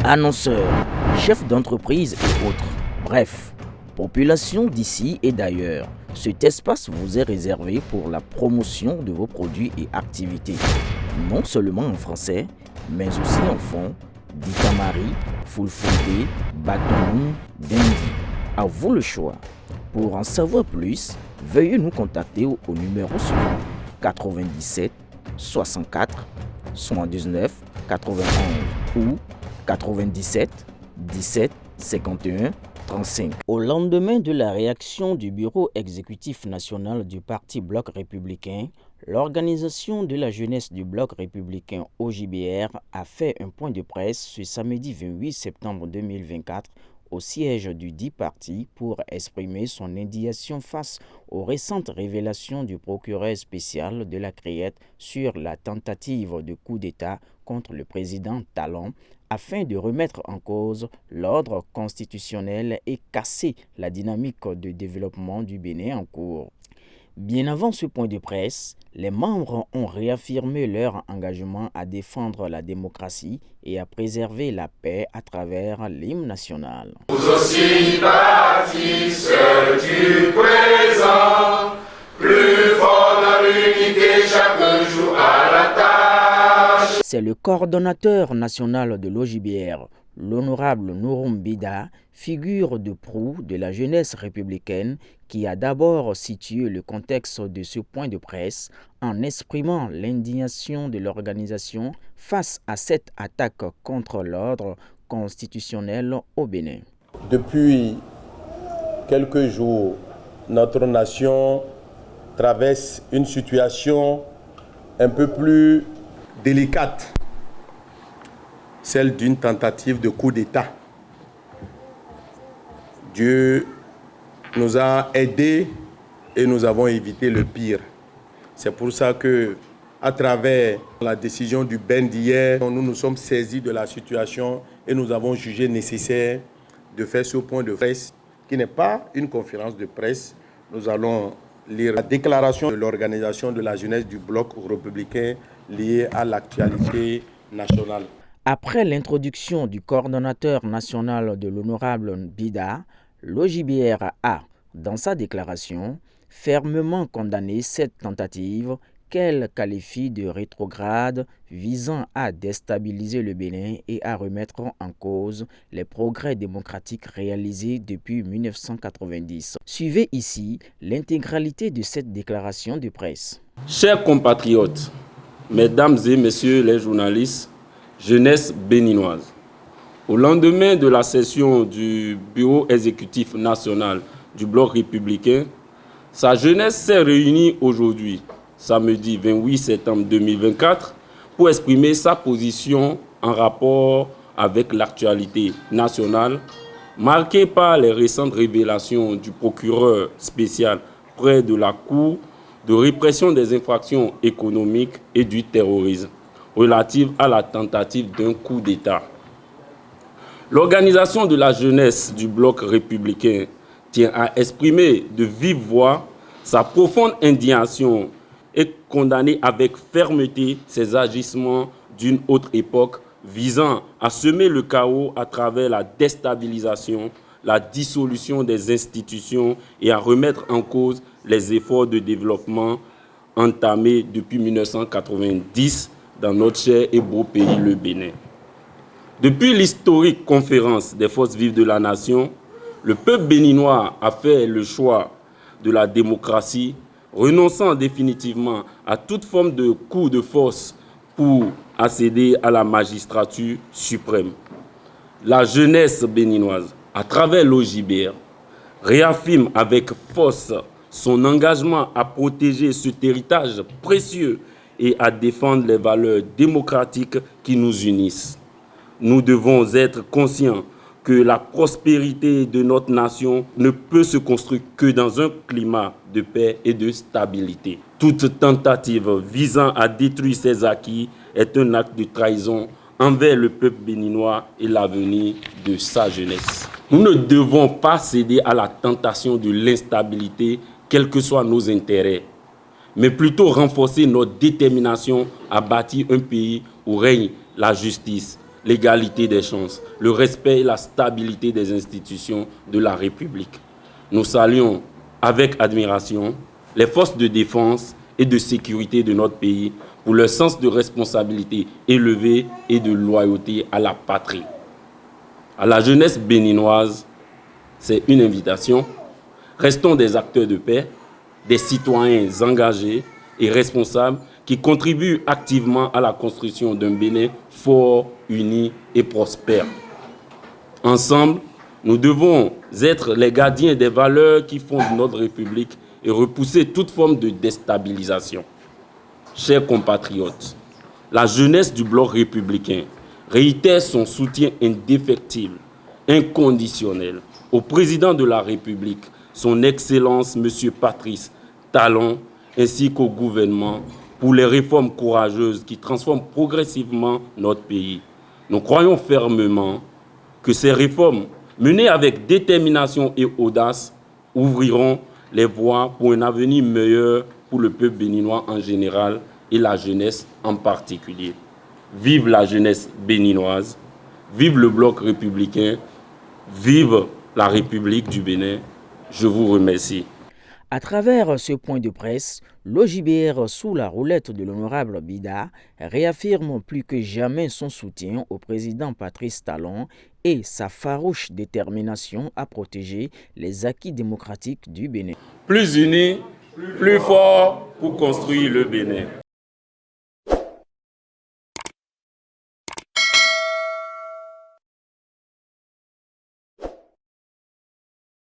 annonceurs, chefs d'entreprise et autres. Bref, population d'ici et d'ailleurs. Cet espace vous est réservé pour la promotion de vos produits et activités, non seulement en français, mais aussi en fond, Dikamari, Fulfulde, Batoum, Dendi. À vous le choix. Pour en savoir plus, veuillez nous contacter au numéro suivant 97 64 79 91 ou 97 17 51 35. Au lendemain de la réaction du bureau exécutif national du Parti Bloc républicain, l'organisation de la jeunesse du Bloc républicain OJBR a fait un point de presse ce samedi 28 septembre 2024 au siège du dit parti pour exprimer son indignation face aux récentes révélations du procureur spécial de la Criette sur la tentative de coup d'État contre le président Talon afin de remettre en cause l'ordre constitutionnel et casser la dynamique de développement du Bénin en cours. Bien avant ce point de presse, les membres ont réaffirmé leur engagement à défendre la démocratie et à préserver la paix à travers l'hymne national. Vous aussi bâtisseurs du présent, plus fort dans l'unité chaque jour à la tâche. C'est le coordonnateur national de l'OJBR, l'honorable Nouroum Bida, figure de proue de la jeunesse républicaine, qui a d'abord situé le contexte de ce point de presse en exprimant l'indignation de l'organisation face à cette attaque contre l'ordre constitutionnel au Bénin. Depuis quelques jours, notre nation traverse une situation un peu plus délicate, celle d'une tentative de coup d'État. Dieu nous a aidés et nous avons évité le pire. C'est pour ça que, à travers la décision du BEN d'hier, nous nous sommes saisis de la situation et nous avons jugé nécessaire de faire ce point de presse, qui n'est pas une conférence de presse. Nous allons lire la déclaration de l'organisation de la jeunesse du Bloc républicain liée à l'actualité nationale. Après l'introduction du coordonnateur national de l'honorable Bida, l'OJBR a, dans sa déclaration, fermement condamné cette tentative qu'elle qualifie de rétrograde visant à déstabiliser le Bénin et à remettre en cause les progrès démocratiques réalisés depuis 1990. Suivez ici l'intégralité de cette déclaration de presse. Chers compatriotes, mesdames et messieurs les journalistes, jeunesse béninoise, au lendemain de la session du bureau exécutif national du Bloc républicain, sa jeunesse s'est réunie aujourd'hui, samedi 28 septembre 2024, pour exprimer sa position en rapport avec l'actualité nationale, marquée par les récentes révélations du procureur spécial près de la Cour de répression des infractions économiques et du terrorisme, relative à la tentative d'un coup d'État. L'organisation de la jeunesse du Bloc républicain tient à exprimer de vive voix sa profonde indignation et condamner avec fermeté ces agissements d'une autre époque visant à semer le chaos à travers la déstabilisation, la dissolution des institutions et à remettre en cause les efforts de développement entamés depuis 1990 dans notre cher et beau pays, le Bénin. Depuis l'historique conférence des forces vives de la nation, le peuple béninois a fait le choix de la démocratie, renonçant définitivement à toute forme de coup de force pour accéder à la magistrature suprême. La jeunesse béninoise, à travers l'OJBR, réaffirme avec force son engagement à protéger cet héritage précieux et à défendre les valeurs démocratiques qui nous unissent. Nous devons être conscients que la prospérité de notre nation ne peut se construire que dans un climat de paix et de stabilité. Toute tentative visant à détruire ces acquis est un acte de trahison envers le peuple béninois et l'avenir de sa jeunesse. Nous ne devons pas céder à la tentation de l'instabilité, quels que soient nos intérêts, mais plutôt renforcer notre détermination à bâtir un pays où règne la justice, l'égalité des chances, le respect et la stabilité des institutions de la République. Nous saluons avec admiration les forces de défense et de sécurité de notre pays pour leur sens de responsabilité élevé et de loyauté à la patrie. À la jeunesse béninoise, c'est une invitation. Restons des acteurs de paix, des citoyens engagés et responsables qui contribuent activement à la construction d'un Bénin fort, uni et prospère. Ensemble, nous devons être les gardiens des valeurs qui fondent notre République et repousser toute forme de déstabilisation. Chers compatriotes, la jeunesse du bloc républicain réitère son soutien indéfectible, inconditionnel au président de la République, son Excellence M. Patrice Talon, ainsi qu'au gouvernement pour les réformes courageuses qui transforment progressivement notre pays. Nous croyons fermement que ces réformes, menées avec détermination et audace, ouvriront les voies pour un avenir meilleur pour le peuple béninois en général et la jeunesse en particulier. Vive la jeunesse béninoise, vive le bloc républicain, vive la République du Bénin. Je vous remercie. À travers ce point de presse, l'OJBR, sous la roulette de l'honorable Bida, réaffirme plus que jamais son soutien au président Patrice Talon et sa farouche détermination à protéger les acquis démocratiques du Bénin. Plus unis, plus forts pour construire le Bénin.